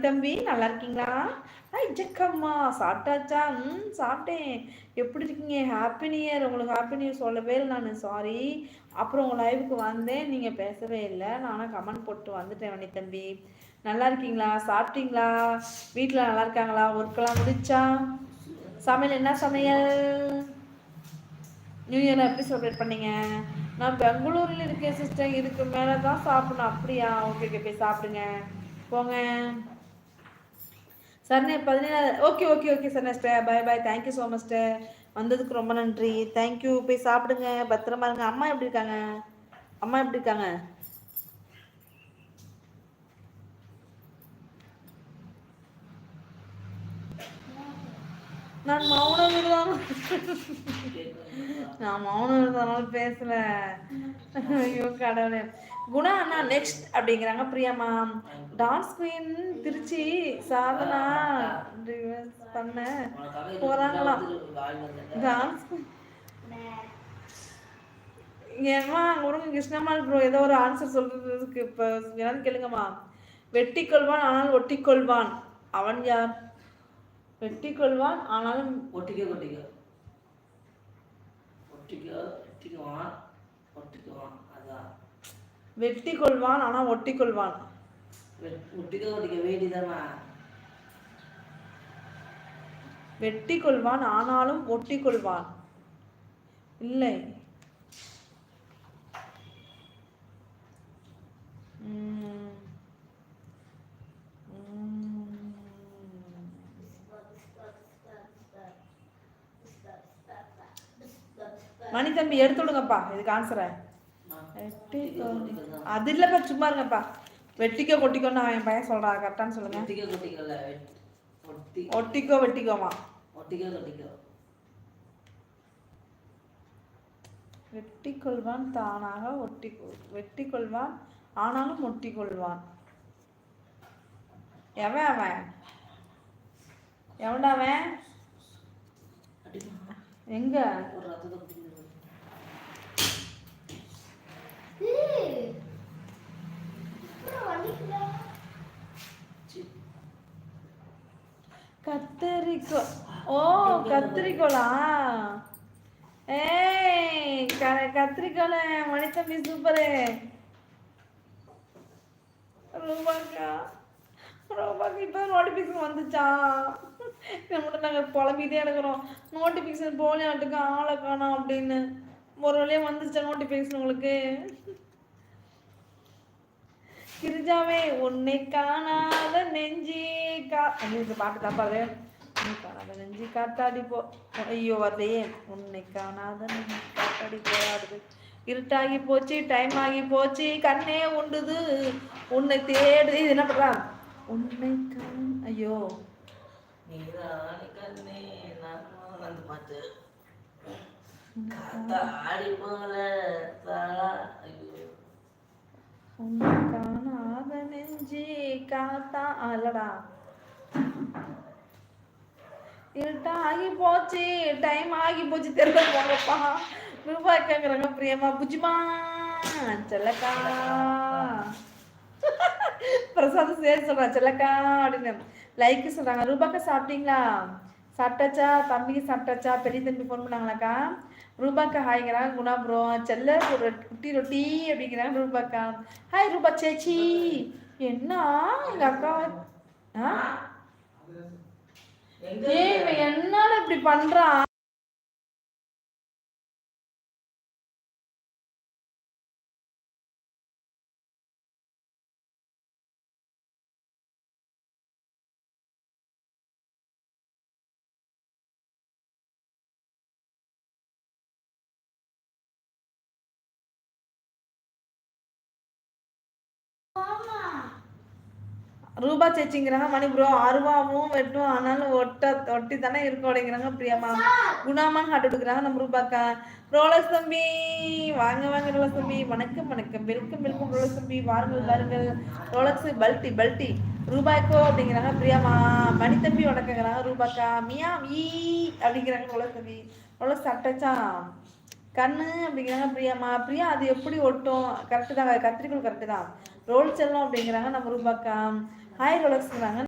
மணித்தம்பி நல்லா இருக்கீங்களா? ஜக்கம்மா சாப்பிட்டாச்சா? சாப்பிட்டேன். எப்படி இருக்கீங்க? Happy new year. உங்களுக்கு ஹாப்பி நியூ இயர் சொல்லவே இல்லை நான், சாரி. அப்புறம் உங்கள் லைவுக்கு வந்தேன், நீங்கள் பேசவே இல்லை. நானும் கமெண்ட் போட்டு வந்துட்டேன். மணித்தம்பி நல்லா இருக்கீங்களா? சாப்பிட்டீங்களா? வீட்டில் நல்லா இருக்காங்களா? ஒர்க்கெல்லாம் முடிச்சா? சமையல் என்ன சமையல்? நியூ இயர் எப்படி செலிப்ரேட் பண்ணீங்க? நான் பெங்களூரில் இருக்கேன் சிஸ்டர், இதுக்கு மேலே தான் சாப்பிடணும். அப்படியா? ஓகே ஓகே, போய் சாப்பிடுங்க போங்க. சரணே 17. Okay okay okay sir sister, bye bye. Thank you so much sister, வந்ததுக்கு ரொம்ப நன்றி. தேங்க்யூ. போய் சாப்பிடுங்க, பத்திரமா இருங்க. அம்மா எப்படி இருக்காங்க? அம்மா எப்படி இருக்காங்க? நான் மௌனம் விடுவாங்க. நான் மௌனம் இருந்ததுனால பேசல. ஐயோ கடவுளே. குணா அண்ணா நெக்ஸ்ட் அப்படிங்கிறாங்க. பிரியாமா டான்ஸ் குயின் திருச்சி சாதனா பண்ண போறாங்களாம் டான்ஸ். ஏமா உனக்கு கிருஷ்ணம்மாள் ப்ரோ ஏதோ ஒரு ஆன்சர் சொல்றதுக்கு இப்போ என்னன்னு கேளுங்கம்மா. வெட்டி கொள்வான் ஆனால் ஒட்டி கொள்வான். அவன் யார்? வெட்டி கொள்வான் ஆனாலும் வெட்டி கொள்வான் ஆனால் ஒட்டி கொள்வான். வெட்டி கொள்வான் ஆனாலும் ஒட்டி கொள்வான். இல்லை. மணித்தம்பி எடுத்து விடுங்கப்பா இதுக்கு ஆன்சரை. அது இல்லப்பா, சும்மா இருங்கப்பா. வெட்டிக்கோ கொட்டிக்கோன்னு என் பையன் சொல்றான், கரெக்டான்னு சொல்லுங்க. ஒட்டிக்கோ வெட்டிக்கோமா? வெட்டி கொள்வான் தானாக வெட்டி கொள்வான் ஆனாலும் ஒட்டி கொள்வான். எவன் அவன்? எவன்டா அவன்? எங்க? கத்தரிக்கோ. ஓ கத்திரிக்கோளா? ஏய் கத்திரிக்கோல. மணித்தம்பி சூப்பரு. ரூபாக்கா ரூபாக்கு இப்போ நோட்டிஃபிகேஷன் வந்துச்சா? நம்மகிட்ட நாங்கள் புலம்பிகிட்டே இருக்கிறோம். நோட்டிஃபிகேஷன் போலியாட்டுக்கு ஆளை காணோம் அப்படின்னு. ஒரு வழியாக வந்துச்சா நோட்டிஃபிகேஷன் உங்களுக்கு? கிரிஜாவே உன்னை காணாத நெஞ்சி பாட்டு தப்பாது. காணாத நெஞ்சி காத்தாடி போ. ஐயோ வரலையே. உன்னை காணாத நெஞ்சி காத்தாடி போராடுது. இருட்டாகி போச்சு, டைம் ஆகி போச்சு, கண்ணே உண்டுது உன்னை தேடுது. இது என்ன பண்றா? உன்னை ஐயோ உன்னை காணாத நெஞ்சி காத்தா இல்லடா. இருட்டா ஆகி போச்சு, டைம் ஆகி போச்சு, தெரியல போங்கப்பா. ரூபாய் கேட்குறாங்க. பிரியமா புஜிமா செல்லக்கா. பிரசாத் சரி சொல்றா செல்லக்கா அப்படின்னு லைக் சொல்றாங்க. ரூபாக்கா சாப்பிட்டீங்களா? சாப்பிட்டாச்சா? தம்பிக்கு சாப்பிட்டாச்சா? பெரிய தம்பி ஃபோன் பண்ணாங்களாக்கா? ரூபாக்கா ஹாய்ங்கிறாங்க. குணா ப்ரோ செல்ல ஒரு குட்டி ரொட்டி அப்படிங்கிறாங்க. ரூபாக்கா ஹாய் ரூபா சேச்சி. என்ன எங்க அக்கா என்னால இப்படி பண்றா? ரூபா சேச்சிங்கிறாங்க. மணி ப்ரோ அருவாவும் வெட்டும் ஆனாலும் ஒட்டி தானே இருக்கும் அப்படிங்கிறாங்க. பிரியாமா குணாமான்னு ஹாட் எடுக்கிறாங்க நம்ம ரூபாக்கா. ரோலக்ஸ் தம்பி வாங்க வாங்க. ரோலக்ஸ் தம்பி வணக்கம் வணக்கம். வெல்கம் வெல்கம் ரோலக்ஸ் தம்பி, வாருங்கள் வாருங்கள். ரோலக்ஸ் பல்ட்டி பல்ட்டி ரூபாய்க்கோ அப்படிங்கிறாங்க. பிரியாமா மணித்தம்பி வணக்கங்கிறாங்க. ரூபாக்கா மியா மீ அப்படிங்கிறாங்க. ரோலக்ஸ் தம்பி ரோலக்ஸ் சாப்பிட்டாச்சா? கண்ணு அப்படிங்கிறாங்க. பிரியாமா பிரியா அது எப்படி ஒட்டும்? கரெக்டு தான், கத்திரிக்கோள் கரெக்டு தான். ரோல் செல்லம் அப்படிங்கிறாங்க நம்ம ரூபாக்கா. ஹாய் ரோலக்ஸ்ங்கிறாங்க.